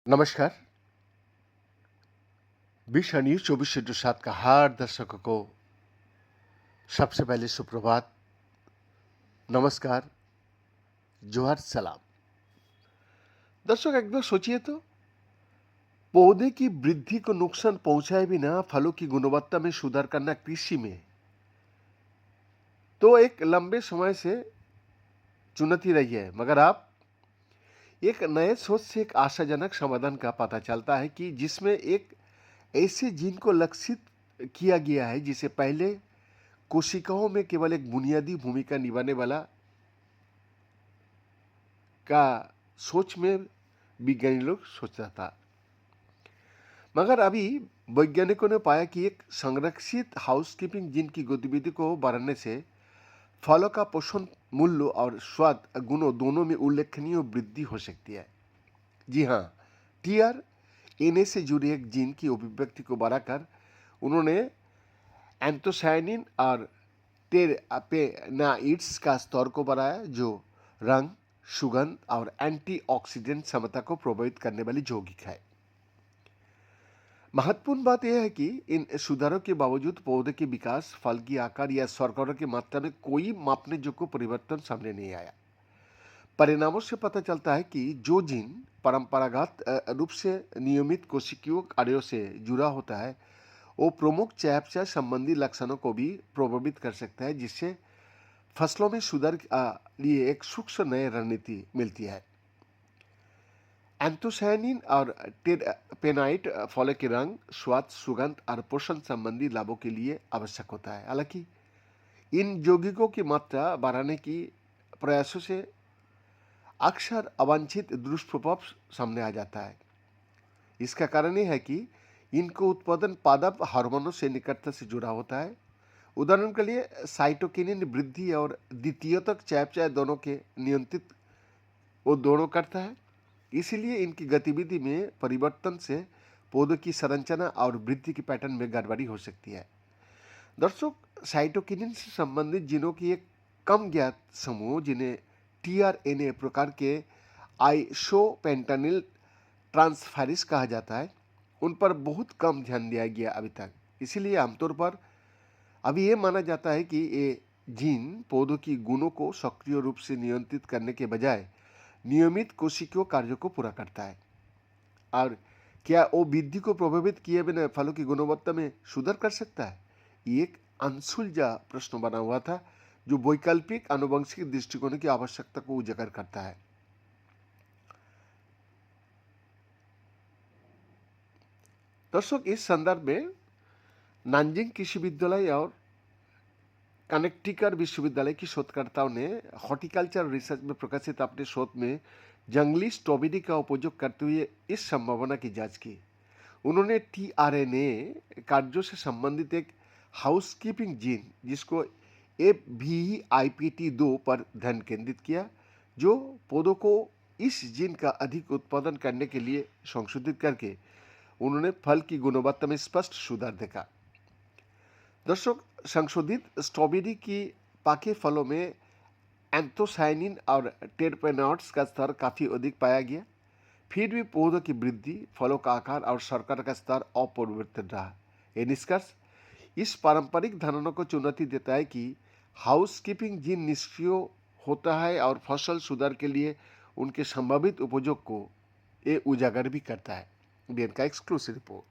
नमस्कार। विश्व न्यूज 24/7 का हर दर्शकों को सबसे पहले सुप्रभात, नमस्कार, जोहार, सलाम। दर्शक एक बार सोचिए तो, पौधे की वृद्धि को नुकसान पहुंचाए बिना फलों की गुणवत्ता में सुधार करना कृषि में तो एक लंबे समय से चुनौती रही है, मगर आप एक नए सोच से एक आशाजनक समाधान का पता चलता है कि जिसमें एक ऐसे जीन को लक्षित किया गया है जिसे पहले कोशिकाओं में केवल एक बुनियादी भूमिका निभाने वाला का सोच में विज्ञानी लोग सोचता था, मगर अभी वैज्ञानिकों ने पाया कि एक संरक्षित हाउसकीपिंग जीन की गतिविधि को बढ़ाने से फलों का पोषण मूल्य और स्वाद गुणों दोनों में उल्लेखनीय वृद्धि हो सकती है। जी हाँ, टीआर एनए से जुड़े एक जीन की अभिव्यक्ति को बढ़ाकर उन्होंने एंथोसायनिन और टेरपेनॉइड्स का स्तर को बढ़ाया, जो रंग, सुगंध और एंटीऑक्सीडेंट क्षमता को प्रभावित करने वाली यौगिक है। महत्वपूर्ण बात यह है कि इन सुधारों के बावजूद पौधे के विकास, फल की आकार या शर्करा की मात्रा में कोई मापने योग्य परिवर्तन सामने नहीं आया। परिणामों से पता चलता है कि जो जीन परंपरागत रूप से नियमित कोशिकीय कार्यों से जुड़ा होता है, वो प्रमुख चयापचय संबंधी लक्षणों को भी प्रभावित कर सकता है, जिससे फसलों में सुधार लिए एक सूक्ष्म नई रणनीति मिलती है। एंथोसायनिन और टेरपेनॉइड फलों के रंग, स्वाद, सुगंध और पोषण संबंधी लाभों के लिए आवश्यक होता है। हालांकि इन यौगिकों की मात्रा बढ़ाने की प्रयासों से अक्सर अवांछित दुष्प्रभाव सामने आ जाता है। इसका कारण यह है कि इनको उत्पादन पादप हार्मोनों से निकटता से जुड़ा होता है। उदाहरण के लिए साइटोकिनिन वृद्धि और द्वितीयक चयापचय दोनों के नियंत्रित वो दोनों करता है। इसीलिए इनकी गतिविधि में परिवर्तन से पौधों की संरचना और वृद्धि की पैटर्न में गड़बड़ी हो सकती है। दर्शक, साइटोकिनिन से संबंधित जीनों की एक कम ज्ञात समूह, जिन्हें टीआरएनए प्रकार के आइसोपेंटानिल ट्रांसफेरेज कहा जाता है, उन पर बहुत कम ध्यान दिया गया अभी तक। इसीलिए आमतौर पर अभी ये माना जाता है कि ये जीन पौधों की गुणों को सक्रिय रूप से नियंत्रित करने के बजाय नियमित कोशिकीय कार्यों को पूरा करता है। और क्या वो वृद्धि को प्रभावित किए बिना फलों की गुणवत्ता में सुधार कर सकता है? ये एक अनसुलझा प्रश्न बना हुआ था, जो वैकल्पिक आनुवंशिक दृष्टिकोण की आवश्यकता को उजागर करता है। दर्शक, इस संदर्भ में नानजिंग कृषि विद्यालय और कनेक्टिकट विश्वविद्यालय की शोधकर्ताओं ने हॉर्टिकल्चर रिसर्च में प्रकाशित अपने शोध में जंगली स्ट्रॉबेरी का उपयोग करते हुए इस संभावना की जांच की। उन्होंने टीआरएनए कार्यों से संबंधित एक हाउसकीपिंग जीन, जिसको FVIPT2 पर ध्यान केंद्रित किया, जो पौधों को इस जीन का अधिक उत्पादन करने के लिए संशोधित करके उन्होंने फल की गुणवत्ता में स्पष्ट सुधार देखा। दर्शक, संशोधित स्ट्रॉबेरी की पाके फलों में एंथोसायनिन और टेरपेनॉइड्स का स्तर काफ़ी अधिक पाया गया। फिर भी पौधों की वृद्धि, फलों का आकार और शर्करा का स्तर अपरिवर्तित रहा। ये निष्कर्ष इस पारंपरिक धारणा को चुनौती देता है कि हाउसकीपिंग जीन निष्क्रिय होता है और फसल सुधार के लिए उनके संभावित उपयोग को ये उजागर भी करता है। बीएन का एक्सक्लूसिव रिपोर्ट।